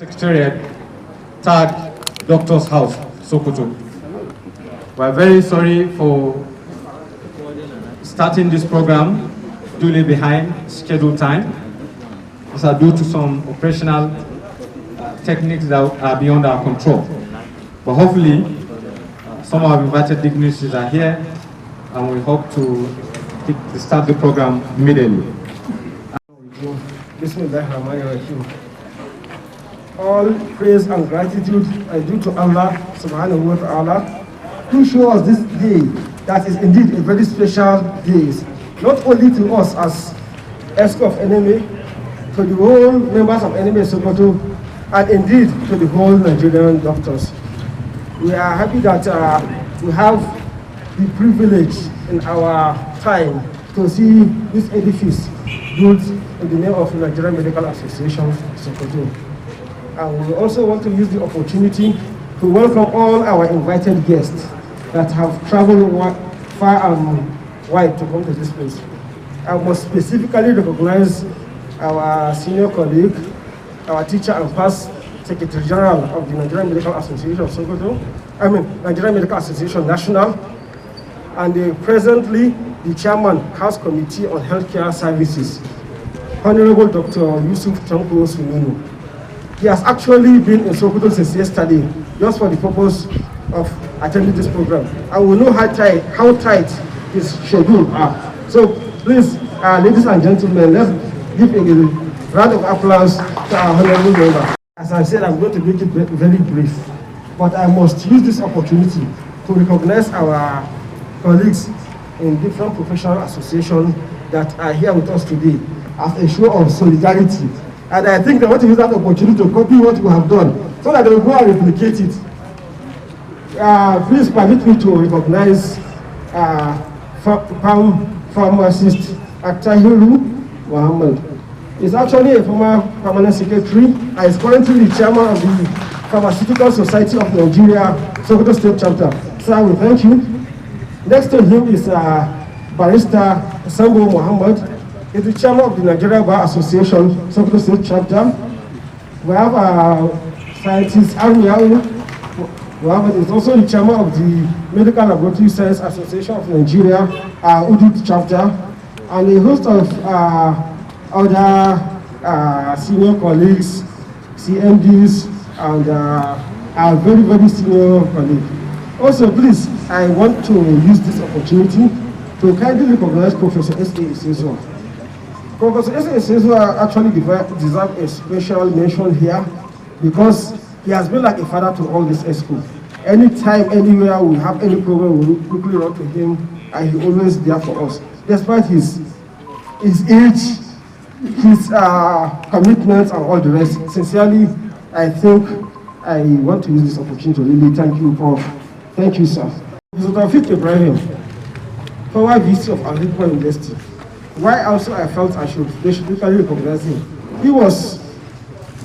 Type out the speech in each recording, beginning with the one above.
Secretariat, Third Doctor's House, Sokoto. We are very sorry for starting this program duly behind scheduled time. These are due to some operational techniques that are beyond our control. But hopefully, some of our invited dignitaries are here, and we hope to start the program immediately. All praise and gratitude are due to Allah subhanahu wa ta'ala, who show us this day that is indeed a very special day, not only to us as ESCO of NMA, to the whole members of NMA Sokoto, and indeed to the whole Nigerian doctors. We are happy that we have the privilege in our time to see this edifice built in the name of Nigerian Medical Association Sokoto. And we also want to use the opportunity to welcome all our invited guests that have traveled far and wide to come to this place. I must specifically recognize our senior colleague, our teacher and past Secretary General of the Nigerian Medical Association of Sokoto, Nigerian Medical Association National, and presently the Chairman, House Committee on Healthcare Services, Honorable Dr. Yusuf Tanko Sununu. He has actually been in Sokoto since yesterday, just for the purpose of attending this program. And we know how tight his schedule are. So please, ladies and gentlemen, let's give a round of applause to our honorable member. As I said, I'm going to make it very brief, but I must use this opportunity to recognize our colleagues in different professional associations that are here with us today as a show of solidarity. And I think I want to use that opportunity to copy what we have done so that they will go and replicate it. Please permit me to recognize pharmacist Attahiru Muhammad. He's actually a former permanent secretary and is currently the chairman of the Pharmaceutical Society of Nigeria, Sokoto State Chapter. Sir, we thank you. Next to him is Barrister Sambo Muhammad. He's the chairman of the Nigeria Bar Association, Sokoto State Chapter. We have scientist Armiyahu Muhammad, is also the chairman of the Medical Laboratory Science Association of Nigeria, Udut Chapter, and a host of other senior colleagues, CMDs, and our very, very senior colleagues. Also, please, I want to use this opportunity to kindly recognize Professor S.A. Isezua. Professor S.A. Isezua actually deserves a special mention here because he has been like a father to all this ESCO. Anytime, anywhere we have any problem, we quickly run to him, and he always there for us. Despite his age, his commitments, and all the rest, sincerely, I think I want to use this opportunity to really thank you, Prof. Thank you, sir. Professor Taufik Ibrahim, former VC of Al-Hikmah University. Why also I felt I should specifically recognize him. He was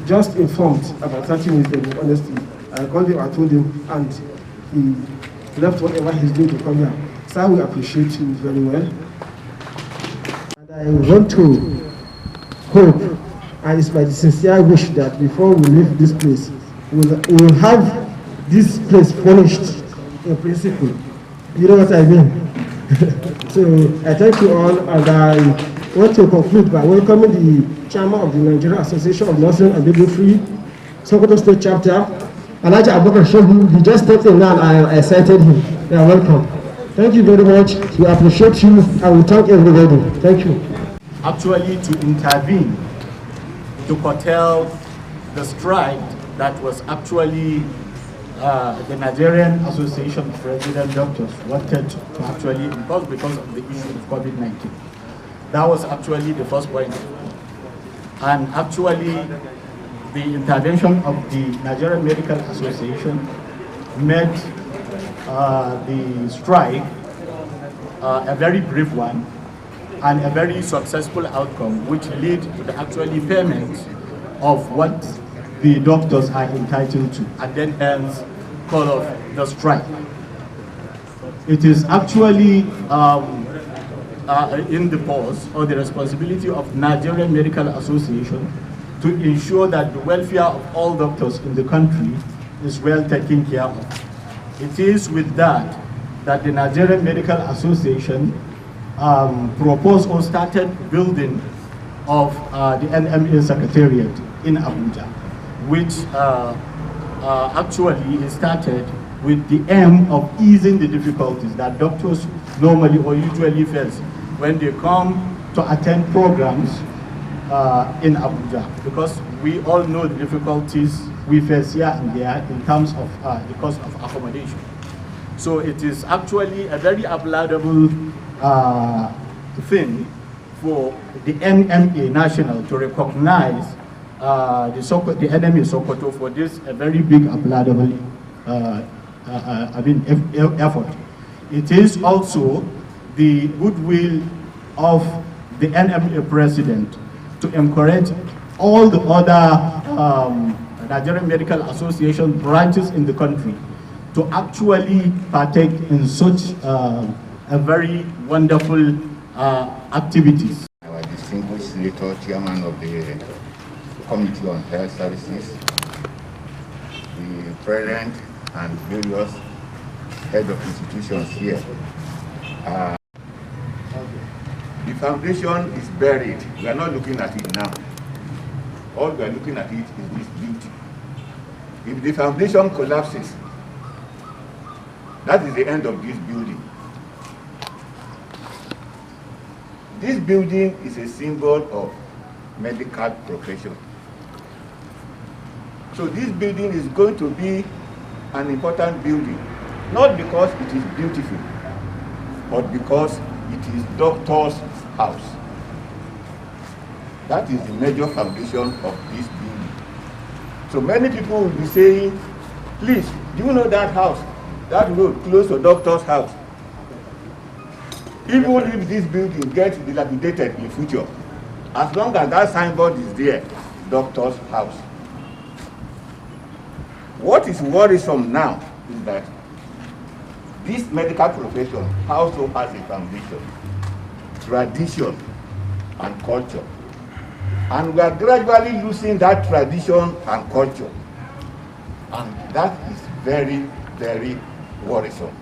just informed about 30 minutes ago, honestly. I called him, I told him, and he left whatever he's doing to come here. So we appreciate you very well. And I want to hope, and it's my sincere wish that before we leave this place, we'll have this place furnished in principle. You know what I mean? So I thank you all, and I want to conclude by welcoming the chairman of the Nigerian Association of Nursing and Midwifery, Sokoto State Chapter, Alhaji Abubakar Shehu. He just stepped in now and I cited him. You are welcome. Thank you very much. We appreciate you and we thank everybody. Thank you. Actually, to intervene, to curtail the strike that was actually the Nigerian Association of Resident Doctors wanted to actually impose because of the issue of COVID-19. That was actually the first point. And actually, the intervention of the Nigerian Medical Association made the strike a very brief one and a very successful outcome, which led to the actually payment of what the doctors are entitled to, and then ends call of the strike. It is actually in the pause or the responsibility of Nigerian Medical Association to ensure that the welfare of all doctors in the country is well taken care of. It is with that the Nigerian Medical Association proposed or started building of the NMA Secretariat in Abuja, which actually started with the aim of easing the difficulties that doctors normally or usually face when they come to attend programs in Abuja, because we all know the difficulties we face here and there in terms of the cost of accommodation. So it is actually a very applaudable thing for the NMA National to recognize the NMA Sokoto for this a very big applaudable effort. It is also the goodwill of the NMA president to encourage all the other Nigerian Medical Association branches in the country to actually partake in such a very wonderful activities. Our distinguished senator, chairman of the Committee on Health Services, the president and various head of institutions here. The foundation is buried. We are not looking at it now. All we are looking at it is this beauty. If the foundation collapses, that is the end of this building. This building is a symbol of medical profession. So this building is going to be an important building, not because it is beautiful, but because it is doctor's house. That is the major foundation of this building. So many people will be saying, please, do you know that house? That road close to doctor's house. Even if this building gets dilapidated in future, as long as that signboard is there, doctor's house. What is worrisome now is that this medical profession also has a foundation, tradition and culture. And we are gradually losing that tradition and culture. And that is very, very worrisome.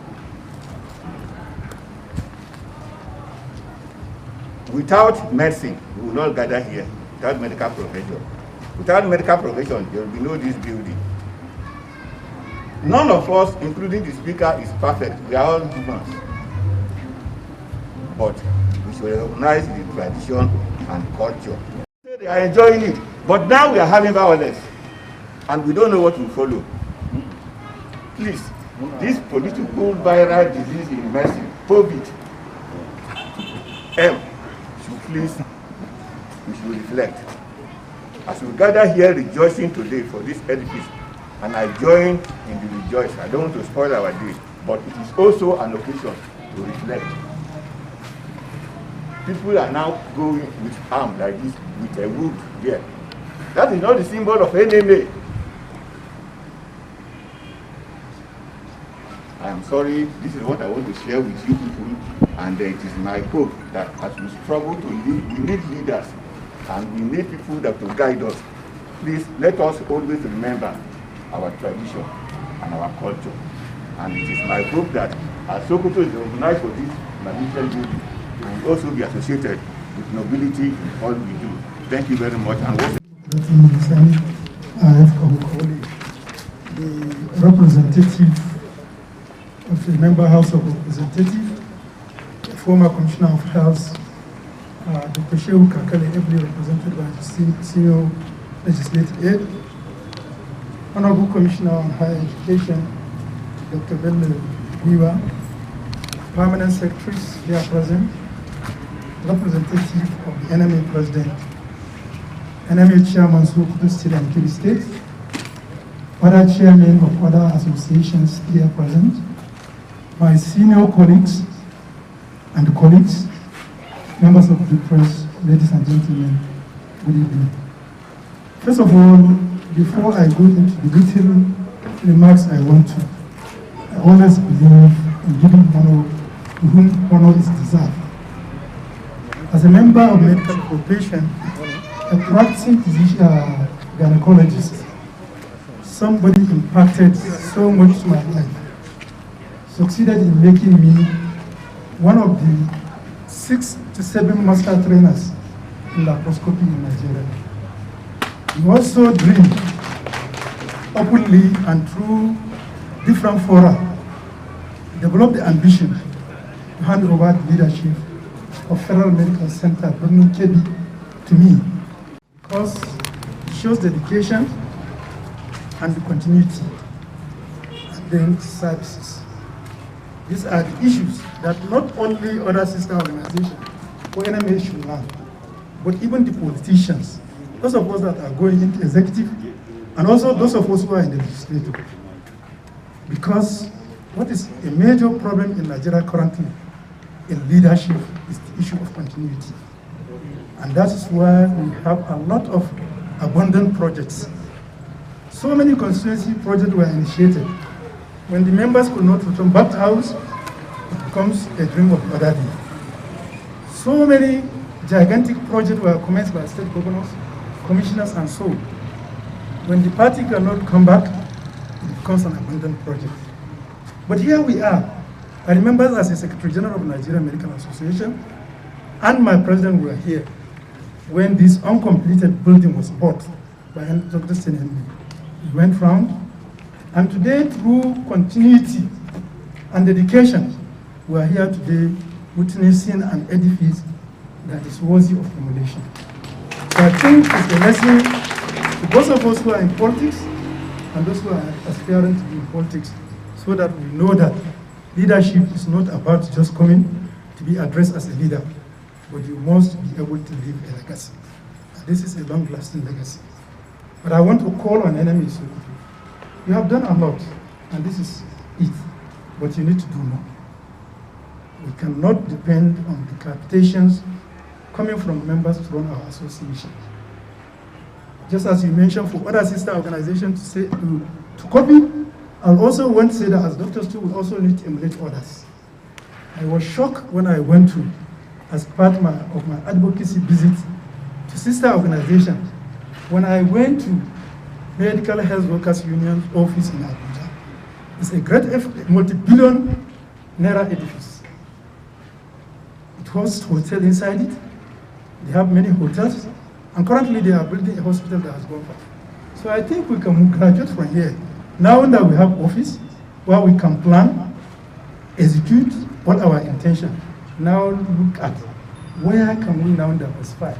Without medicine, we will not gather here. Without medical profession. Without medical profession, there will be no this building. None of us, including the speaker, is perfect. We are all humans. But we should recognize the tradition and culture. They are enjoying it. But now we are having violence. And we don't know what will follow. Please, this political viral disease in medicine, COVID, please, we should reflect. As we gather here rejoicing today for this edifice, and I join in the rejoice. I don't want to spoil our day, but it is also an occasion to reflect. People are now going with arms like this, with a wood there. That is not the symbol of NMA. I am sorry, this is what I want to share with you people, and it is my hope that as we struggle to lead, we need leaders, and we need people that will guide us. Please, let us always remember our tradition and our culture. And it is my hope that as Sokoto is organized for this magnificent building, we will also be associated with nobility in all we do. Thank you very much. And the representative of the Member House of Representatives, the former Commissioner of Health, Dr. Shehu Kakale, ably represented by the Senior Legislative Aide, Honorable Commissioner on Higher Education, Dr. Bello Wiwa, Permanent Secretaries here present, representative of the NMA President, NMA Chairman Sokoto State and Kebbi State, other chairmen of other associations here present, my senior colleagues and colleagues, members of the press, ladies and gentlemen, good evening. First of all, before I go into the detailed remarks I always believe in giving honor to whom honor is deserved. As a member of medical profession, a practicing gynecologist, somebody impacted so much to my life, succeeded in making me one of the 6 to 7 master trainers in laparoscopy in Nigeria. We also dreamed openly and through different fora, developed the ambition to hand over the leadership of Federal Medical Center Birnin Kebbi to me, because it shows dedication and the continuity, and then services. These are the issues that not only other sister organizations or NMA should learn, but even the politicians, those of us that are going into executive, and also those of us who are in the legislature. Because what is a major problem in Nigeria currently in leadership is the issue of continuity. And that is why we have a lot of abundant projects. So many constituency projects were initiated. When the members could not return back to house, it becomes a dream of the other day. So many gigantic projects were commenced by state governors, commissioners, and so. When the party cannot come back, it becomes an abandoned project. But here we are. I remember as a Secretary General of Nigerian Medical Association, and my president were here when this uncompleted building was bought by Dr. Senenbi. We went round, and today, through continuity and dedication, we are here today witnessing an edifice that is worthy of emulation. So I think it's a lesson to those of us who are in politics and those who are aspiring to be in politics, so that we know that leadership is not about just coming to be addressed as a leader, but you must be able to leave a legacy. And this is a long-lasting legacy. But I want to call on enemies. You have done a lot, and this is it, but you need to do more. We cannot depend on the capitations coming from members to run our association. Just as you mentioned for other sister organizations to say to copy, I also want to say that as doctors too, we also need to emulate others. I was shocked when I went to, as part of my advocacy visit to sister organizations, when I went to Medical Health Workers Union office in Abuja. It's a great multi-billion naira edifice. It hosts hotel inside it. They have many hotels, and currently they are building a hospital that has gone for. So I think we can graduate from here. Now that we have office, where we can plan, execute all our intention. Now look at where can we now diversify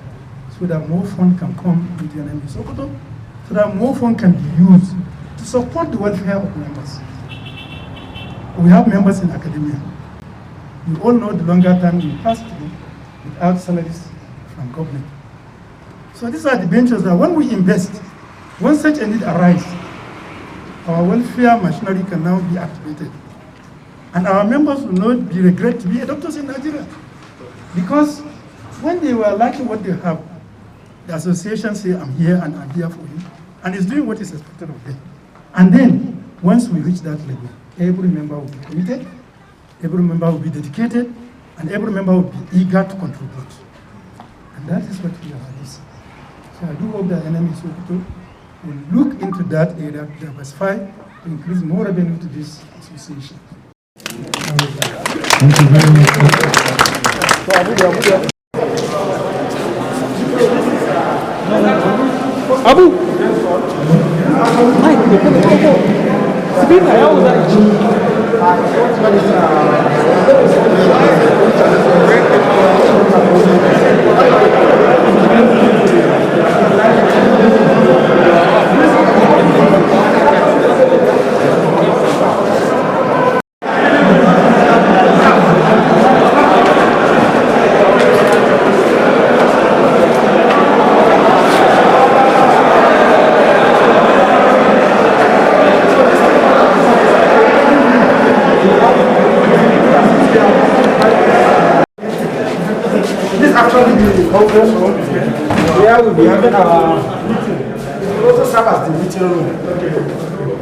so that more funds can come into the NMA Sokoto, so that more funds can be used to support the welfare of members. We have members in academia. You all know the longer time we passed through without salaries from government. So these are the ventures that when we invest, when such a need arises, our welfare machinery can now be activated. And our members will not be regret to be doctors in Nigeria. Because when they were liking what they have, the association say, I'm here and I'm here for you, and it's doing what is expected of them. And then, once we reach that level, every member will be committed, every member will be dedicated, and every member will be eager to contribute. And that is what we are at this. So I do hope that NMA Sokoto will look into that area to diversify, to increase more revenue to this association. Thank you very much. Abu! Where we'll be having our meeting. It will also serve as the meeting room. Okay.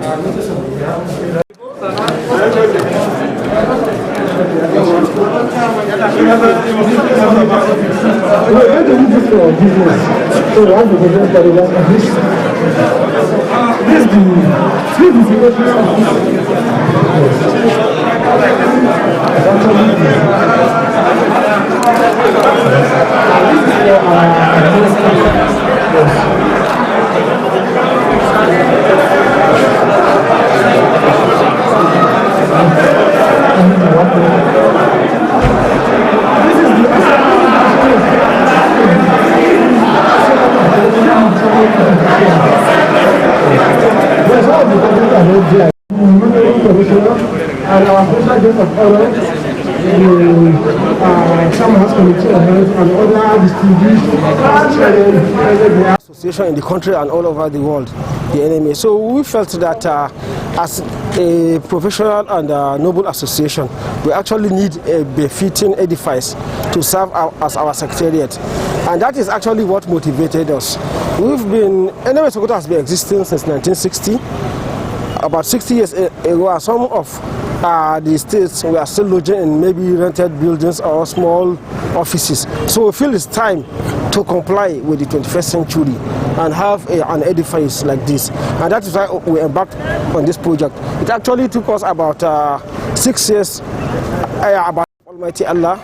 going to use this for business. So we have to present for the work of this. This is the three visibility and our special guest of honor, the Chairman House Committee of Health and other distinguished association in the country and all over the world, the NMA. So we felt that as a professional and noble association, we actually need a befitting edifice to serve as our secretariat. And that is actually what motivated us. NMA Sokoto has been existing since 1960. About 60 years ago, some of the states were still lodging in maybe rented buildings or small offices. So we feel it's time to comply with the 21st century and have an edifice like this. And that is why we embarked on this project. It actually took us about 6 years, about Almighty Allah.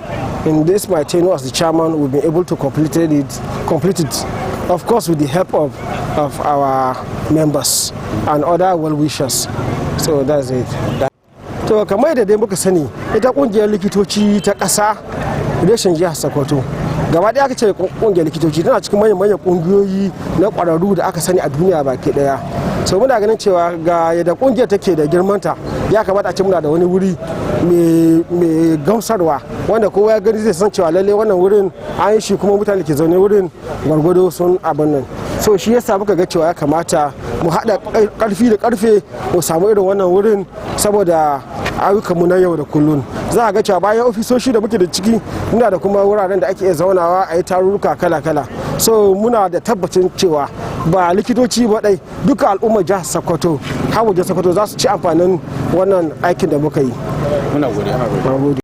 In this, my tenure as the chairman, we've been able to complete it, of course, with the help of our members and other well-wishers. So that's it. To kamar da dai muka sani, ita kungiyar likitoci ta ƙasa reshen jihar Sokoto. Gaba ɗaya aka ce kungiyar likitoci tana cikin manyan kungiyoyi na ƙwararru da aka sani a duniya baki ɗaya. So muna ganin cewa ga yadda kungiyar take da girmanta, ya kamata a ce muna da wani wuri mai gamsarwa wanda kowa ya gani zai san cewa lalle wannan wurin an yi shi kuma mutane ke zaune wurin gwargwado sun abin nan. So shi yasa muka ga cewa ya kamata mu haɗa ƙarfi da ƙarfe mu samu irin wannan wurin saboda ayyukanmu na yau da kullun. Za a ga cewa bayan ofisoshi da muke da ciki muna da kuma wuraren da ake iya zaunawa a yi tarurruka kala-kala. So muna da tabbacin cewa ba likitoci ba dai duka al'ummar jihar Sokoto har wajen Sokoto za su ci amfanin wannan aikin da muka yi. Muna godiya.